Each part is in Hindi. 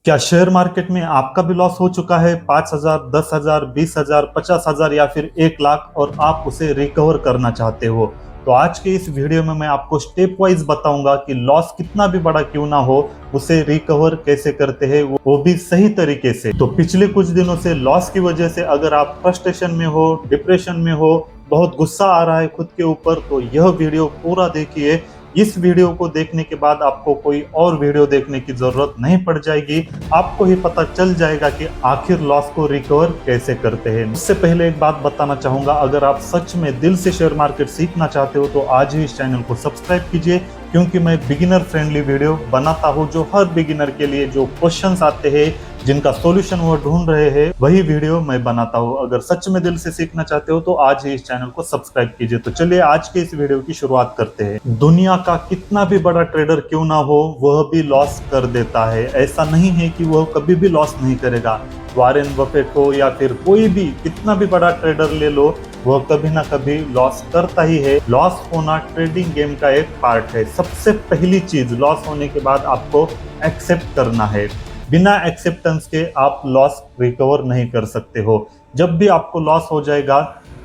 क्या शेयर मार्केट में आपका भी लॉस हो चुका है 5,000, 10,000, 20,000, 50,000 या फिर 1 लाख और आप उसे रिकवर करना चाहते हो? तो आज के इस वीडियो में मैं आपको स्टेप वाइज बताऊंगा कि लॉस कितना भी बड़ा क्यों ना हो उसे रिकवर कैसे करते हैं, वो भी सही तरीके से। तो पिछले कुछ दिनों से लॉस की वजह से अगर आप फ्रस्ट्रेशन में हो, डिप्रेशन में हो, बहुत गुस्सा आ रहा है खुद के ऊपर, तो यह वीडियो पूरा देखिए। इस वीडियो को देखने के बाद आपको कोई और वीडियो देखने की जरूरत नहीं पड़ जाएगी। आपको ही पता चल जाएगा कि आखिर लॉस को रिकवर कैसे करते हैं। उससे पहले एक बात बताना चाहूंगा, अगर आप सच में दिल से शेयर मार्केट सीखना चाहते हो तो आज ही इस चैनल को सब्सक्राइब कीजिए, क्योंकि मैं बिगिनर फ्रेंडली वीडियो बनाता हूं जो हर बिगिनर के लिए जो क्वेश्चंस आते हैं, जिनका सॉल्यूशन वो ढूंढ रहे हैं, वही वीडियो मैं बनाता हूं। अगर सच में दिल से सीखना चाहते हो तो आज ही इस चैनल को सब्सक्राइब कीजिए। तो चलिए आज के इस वीडियो की शुरुआत करते हैं। दुनिया का कितना भी बड़ा ट्रेडर क्यों ना हो, वह भी लॉस कर देता है। ऐसा नहीं है कि वह कभी भी लॉस नहीं करेगा। वॉरेन बफेट हो या फिर कोई भी कितना भी बड़ा ट्रेडर ले लो, वह कभी ना कभी लॉस करता ही है। लॉस होना ट्रेडिंग गेम का एक पार्ट है। सबसे पहली चीज, लॉस होने के बाद आपको एक्सेप्ट करना है। बिना एक्सेप्टेंस के आप लॉस रिकवर नहीं कर सकते हो। जब भी आपको लॉस हो जाएगा,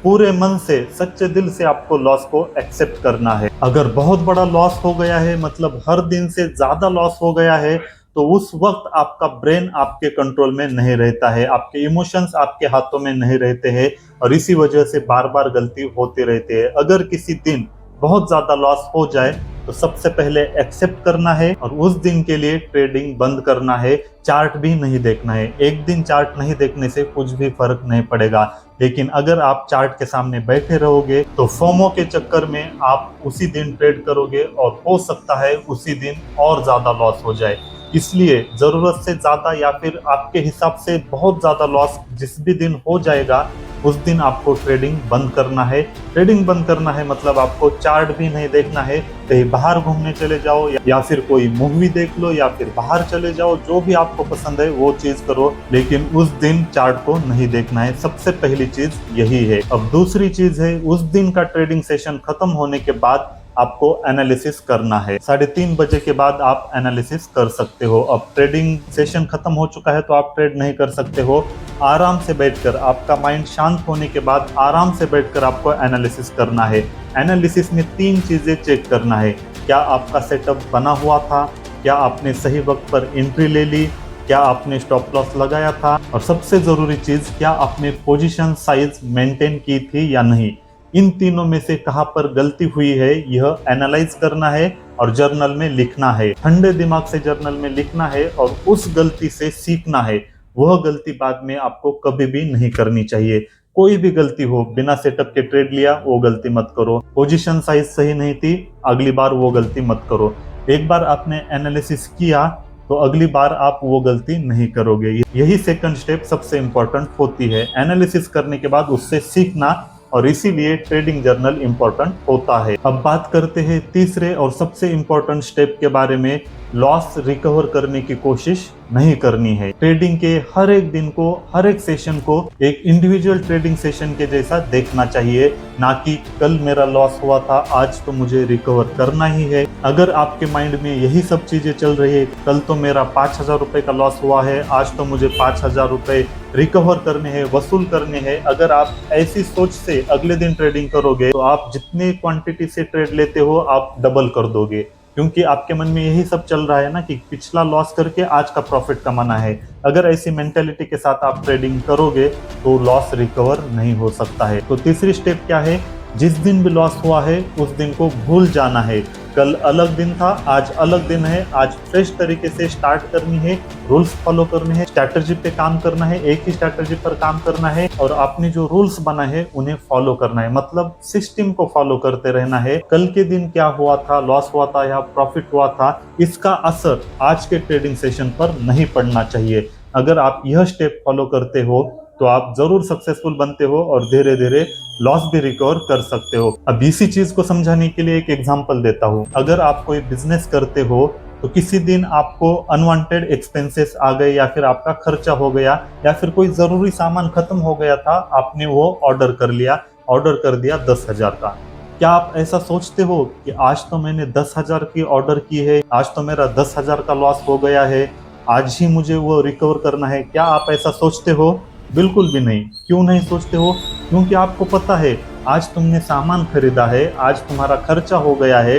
पूरे मन से, सच्चे दिल से आपको लॉस को एक्सेप्ट करना है। अगर बहुत बड़ा लॉस हो गया है, मतलब हर दिन से ज्यादा लॉस हो गया है, तो उस वक्त आपका ब्रेन आपके कंट्रोल में नहीं रहता है, आपके इमोशंस आपके हाथों में नहीं रहते हैं और इसी वजह से बार बार गलती होती रहती है। अगर किसी दिन बहुत ज्यादा लॉस हो जाए तो सबसे पहले एक्सेप्ट करना है और उस दिन के लिए ट्रेडिंग बंद करना है। चार्ट भी नहीं देखना है। एक दिन चार्ट नहीं देखने से कुछ भी फर्क नहीं पड़ेगा, लेकिन अगर आप चार्ट के सामने बैठे रहोगे तो फोमो के चक्कर में आप उसी दिन ट्रेड करोगे और हो सकता है उसी दिन और ज्यादा लॉस हो जाए। इसलिए जरूरत से ज्यादा या फिर आपके हिसाब से बहुत ज्यादा लॉस जिस भी दिन हो जाएगा, उस दिन आपको ट्रेडिंग बंद करना है। ट्रेडिंग बंद करना है मतलब आपको चार्ट भी नहीं देखना है। कहीं बाहर घूमने चले जाओ या फिर कोई मूवी देख लो या फिर बाहर चले जाओ, जो भी आपको पसंद है वो चीज करो, लेकिन उस दिन चार्ट को नहीं देखना है। सबसे पहली चीज यही है। अब दूसरी चीज है, उस दिन का ट्रेडिंग सेशन खत्म होने के बाद आपको एनालिसिस करना है। 3:30 बजे के बाद आप एनालिसिस कर सकते हो। अब ट्रेडिंग सेशन खत्म हो चुका है तो आप ट्रेड नहीं कर सकते हो। आराम से बैठकर, आपका माइंड शांत होने के बाद आराम से बैठकर आपको एनालिसिस करना है। एनालिसिस में 3 चीजें चेक करना है। क्या आपका सेटअप बना हुआ था? क्या आपने सही वक्त पर एंट्री ले ली? क्या आपने स्टॉप लॉस लगाया था? और सबसे जरूरी चीज, क्या आपने पोजीशन साइज मेंटेन की थी या नहीं? इन तीनों में से कहां पर गलती हुई है, यह एनालाइज करना है और जर्नल में लिखना है। ठंडे दिमाग से जर्नल में लिखना है और उस गलती से सीखना है। वह गलती बाद में आपको कभी भी नहीं करनी चाहिए। कोई भी गलती हो, बिना सेटअप के ट्रेड लिया, वो गलती मत करो। पोजीशन साइज सही नहीं थी, अगली बार वो गलती मत करो। एक बार आपने एनालिसिस किया तो अगली बार आप वो गलती नहीं करोगे। यही सेकंड स्टेप सबसे इंपॉर्टेंट होती है। एनालिसिस करने के बाद उससे सीखना, और इसीलिए ट्रेडिंग जर्नल इंपॉर्टेंट होता है। अब बात करते हैं तीसरे और सबसे इंपॉर्टेंट स्टेप के बारे में। लॉस रिकवर करने की कोशिश नहीं करनी है। ट्रेडिंग के हर एक दिन को, हर एक सेशन को एक इंडिविजुअल ट्रेडिंग सेशन के जैसा देखना चाहिए, ना कि कल मेरा लॉस हुआ था, आज तो मुझे रिकवर करना ही है। अगर आपके माइंड में यही सब चीजें चल रही है, कल तो मेरा 5,000 रुपए का लॉस हुआ है, आज तो मुझे 5,000 रुपए रिकवर करने हैं, वसूल करने हैं, अगर आप ऐसी सोच से अगले दिन ट्रेडिंग करोगे तो आप जितनी क्वांटिटी से ट्रेड लेते हो आप डबल कर दोगे, क्योंकि आपके मन में यही सब चल रहा है ना कि पिछला लॉस करके आज का प्रॉफिट कमाना है। अगर ऐसी मेंटेलिटी के साथ आप ट्रेडिंग करोगे तो लॉस रिकवर नहीं हो सकता है। तो तीसरी स्टेप क्या है? जिस दिन भी लॉस हुआ है उस दिन को भूल जाना है। कल अलग दिन था, आज अलग दिन है। आज फ्रेश तरीके से स्टार्ट करनी है, रूल्स फॉलो करने हैं, स्ट्रैटेजी पे काम करना है, एक ही स्ट्रैटेजी पर काम करना है और आपने जो रूल्स बना है उन्हें फॉलो करना है, मतलब सिस्टम को फॉलो करते रहना है। कल के दिन क्या हुआ था, लॉस हुआ था या प्रॉफिट हुआ था, इसका असर आज के ट्रेडिंग सेशन पर नहीं पड़ना चाहिए। अगर आप यह स्टेप फॉलो करते हो तो आप जरूर सक्सेसफुल बनते हो और धीरे धीरे लॉस भी रिकवर कर सकते हो। अब इसी चीज को समझाने के लिए एक एग्जांपल देता हूँ। अगर आप कोई बिजनेस करते हो तो किसी दिन आपको अनवांटेड एक्सपेंसेस आ गए या फिर आपका खर्चा हो गया या फिर कोई जरूरी सामान खत्म हो गया था, आपने वो ऑर्डर कर लिया, ऑर्डर कर दिया 10,000 का। क्या आप ऐसा सोचते हो कि आज तो मैंने 10,000 की ऑर्डर की है, आज तो मेरा 10,000 का लॉस हो गया है, आज ही मुझे वो रिकवर करना है। क्या आप ऐसा सोचते हो? बिल्कुल भी नहीं। क्यों नहीं सोचते हो? क्योंकि आपको पता है आज तुमने सामान खरीदा है, आज तुम्हारा खर्चा हो गया है,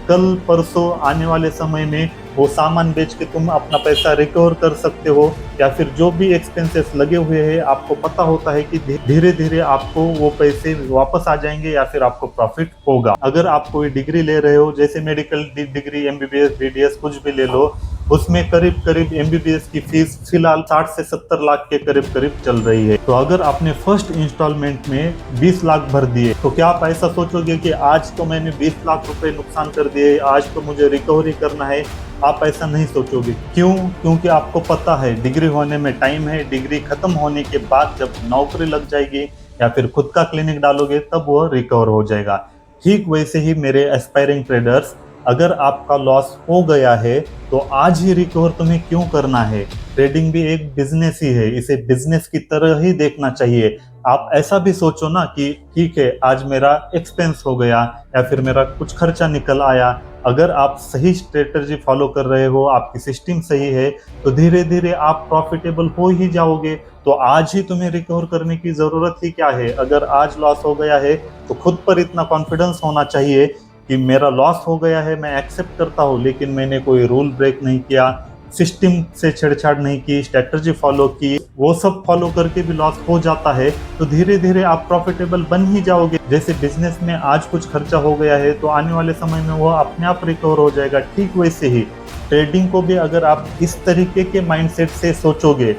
कल परसों आने वाले समय में वो सामान बेच के तुम अपना पैसा रिकवर कर सकते हो, या फिर जो भी एक्सपेंसेस लगे हुए हैं आपको पता होता है कि धीरे धीरे आपको वो पैसे वापस आ जाएंगे या फिर आपको प्रॉफिट होगा। अगर आप कोई डिग्री ले रहे हो, जैसे मेडिकल डिग्री, एमबीबीएस, बीडीएस, कुछ भी ले लो, उसमें करीब करीब एमबीबीएस की फीस फिलहाल 60 से 70 लाख के करीब करीब चल रही है। तो अगर आपने फर्स्ट इंस्टॉलमेंट में 20 लाख भर दिए तो क्या आप ऐसा सोचोगे कि आज तो मैंने 20 लाख रुपए नुकसान कर दिए, आज तो मुझे रिकवरी करना है? आप ऐसा नहीं सोचोगे। क्यों? क्योंकि आपको पता है डिग्री होने में टाइम है, डिग्री खत्म होने के बाद जब नौकरी लग जाएगी या फिर खुद का क्लिनिक डालोगे तब वो रिकवर हो जाएगा। ठीक वैसे ही मेरे एस्पायरिंग ट्रेडर्स, अगर आपका लॉस हो गया है तो आज ही रिकवर तुम्हें क्यों करना है? ट्रेडिंग भी एक बिजनेस ही है, इसे बिजनेस की तरह ही देखना चाहिए। आप ऐसा भी सोचो ना कि ठीक है आज मेरा एक्सपेंस हो गया या फिर मेरा कुछ खर्चा निकल आया, अगर आप सही स्ट्रेटजी फॉलो कर रहे हो, आपकी सिस्टम सही है, तो धीरे धीरे आप प्रॉफिटेबल हो ही जाओगे। तो आज ही तुम्हें रिकवर करने की जरूरत ही क्या है? अगर आज लॉस हो गया है तो खुद पर इतना कॉन्फिडेंस होना चाहिए कि मेरा लॉस हो गया है, मैं एक्सेप्ट करता हूँ, लेकिन मैंने कोई रूल ब्रेक नहीं किया, सिस्टम से छेड़छाड़ नहीं की, स्ट्रेटजी फॉलो की। वो सब फॉलो करके भी लॉस हो जाता है तो धीरे धीरे आप प्रॉफिटेबल बन ही जाओगे। जैसे बिजनेस में आज कुछ खर्चा हो गया है तो आने वाले समय में वो अपने आप रिकवर हो जाएगा, ठीक वैसे ही ट्रेडिंग को भी अगर आप इस तरीके के माइंडसेट से सोचोगे,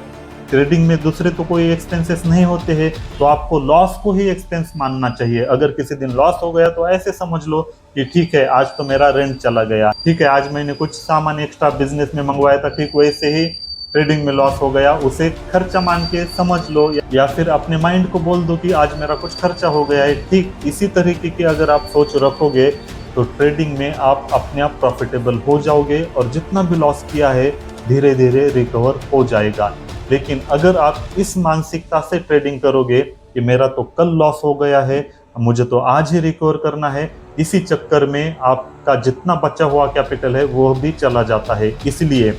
ट्रेडिंग में दूसरे तो कोई एक्सपेंसेस नहीं होते हैं, तो आपको लॉस को ही एक्सपेंस मानना चाहिए। अगर किसी दिन लॉस हो गया तो ऐसे समझ लो कि ठीक है आज तो मेरा रेंट चला गया, ठीक है आज मैंने कुछ सामान एक्स्ट्रा बिजनेस में मंगवाया था, ठीक वैसे ही ट्रेडिंग में लॉस हो गया, उसे खर्चा मान के समझ लो, या फिर अपने माइंड को बोल दो कि आज मेरा कुछ खर्चा हो गया है। ठीक इसी तरीके की अगर आप सोच रखोगे तो ट्रेडिंग में आप अपने आप प्रॉफिटेबल हो जाओगे और जितना भी लॉस किया है धीरे धीरे रिकवर हो जाएगा। लेकिन अगर आप इस मानसिकता से ट्रेडिंग करोगे कि मेरा तो कल लॉस हो गया है, मुझे तो आज ही रिकवर करना है, इसी चक्कर में आपका जितना बचा हुआ कैपिटल है वो भी चला जाता है। इसलिए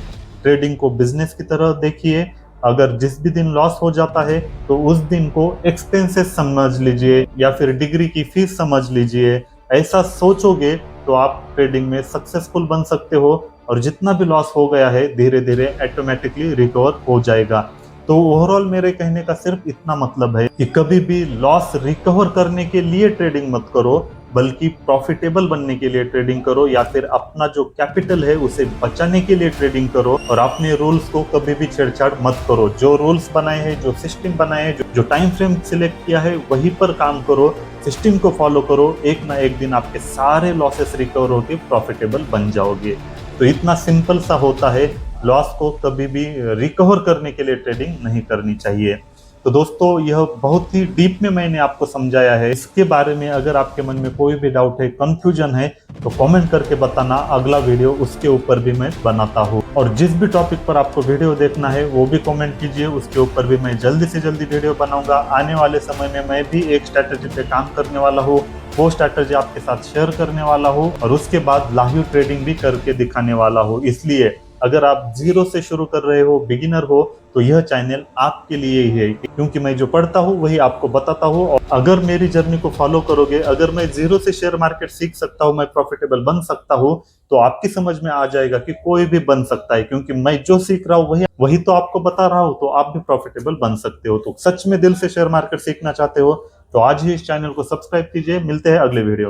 ट्रेडिंग को बिजनेस की तरह देखिए। अगर जिस भी दिन लॉस हो जाता है तो उस दिन को एक्सपेंसेस समझ लीजिए या फिर डिग्री की फीस समझ लीजिए। ऐसा सोचोगे तो आप ट्रेडिंग में सक्सेसफुल बन सकते हो और जितना भी लॉस हो गया है धीरे धीरे ऑटोमेटिकली रिकवर हो जाएगा। तो ओवरऑल मेरे कहने का सिर्फ इतना मतलब है कि कभी भी लॉस रिकवर करने के लिए ट्रेडिंग मत करो, बल्कि प्रॉफिटेबल बनने के लिए ट्रेडिंग करो, या फिर अपना जो कैपिटल है उसे बचाने के लिए ट्रेडिंग करो। और अपने रूल्स को कभी भी छेड़छाड़ मत करो। जो रूल्स बनाए हैं, जो सिस्टम बनाए हैं, जो टाइम फ्रेम सिलेक्ट किया है वहीं पर काम करो, सिस्टम को फॉलो करो। एक ना एक दिन आपके सारे लॉसेस रिकवर होकर प्रॉफिटेबल बन जाओगे। तो इतना सिंपल सा होता है। लॉस को कभी भी रिकवर करने के लिए ट्रेडिंग नहीं करनी चाहिए। तो दोस्तों यह बहुत ही डीप में मैंने आपको समझाया है। इसके बारे में अगर आपके मन में कोई भी डाउट है, कंफ्यूजन है, तो कमेंट करके बताना, अगला वीडियो उसके ऊपर भी मैं बनाता हूँ। और जिस भी टॉपिक पर आपको वीडियो देखना है वो भी कमेंट कीजिए, उसके ऊपर भी मैं जल्दी से जल्दी वीडियो बनाऊंगा। आने वाले समय में मैं भी एक स्ट्रैटेजी पे काम करने वाला हूँ, वो स्ट्रैटेजी आपके साथ शेयर करने वाला हूँ और उसके बाद लाइव ट्रेडिंग भी करके दिखाने वाला हूँ। इसलिए अगर आप जीरो से शुरू कर रहे हो, बिगिनर हो, तो यह चैनल आपके लिए ही है, क्योंकि मैं जो पढ़ता हूँ वही आपको बताता हूँ। और अगर मेरी जर्नी को फॉलो करोगे, अगर मैं जीरो से शेयर मार्केट सीख सकता हूँ, मैं प्रॉफिटेबल बन सकता हूँ, तो आपकी समझ में आ जाएगा कि कोई भी बन सकता है, क्योंकि मैं जो सीख रहा हूँ वही तो आपको बता रहा हूँ। तो आप भी प्रॉफिटेबल बन सकते हो। तो सच में दिल से शेयर मार्केट सीखना चाहते हो तो आज ही इस चैनल को सब्सक्राइब कीजिए। मिलते हैं अगले वीडियो।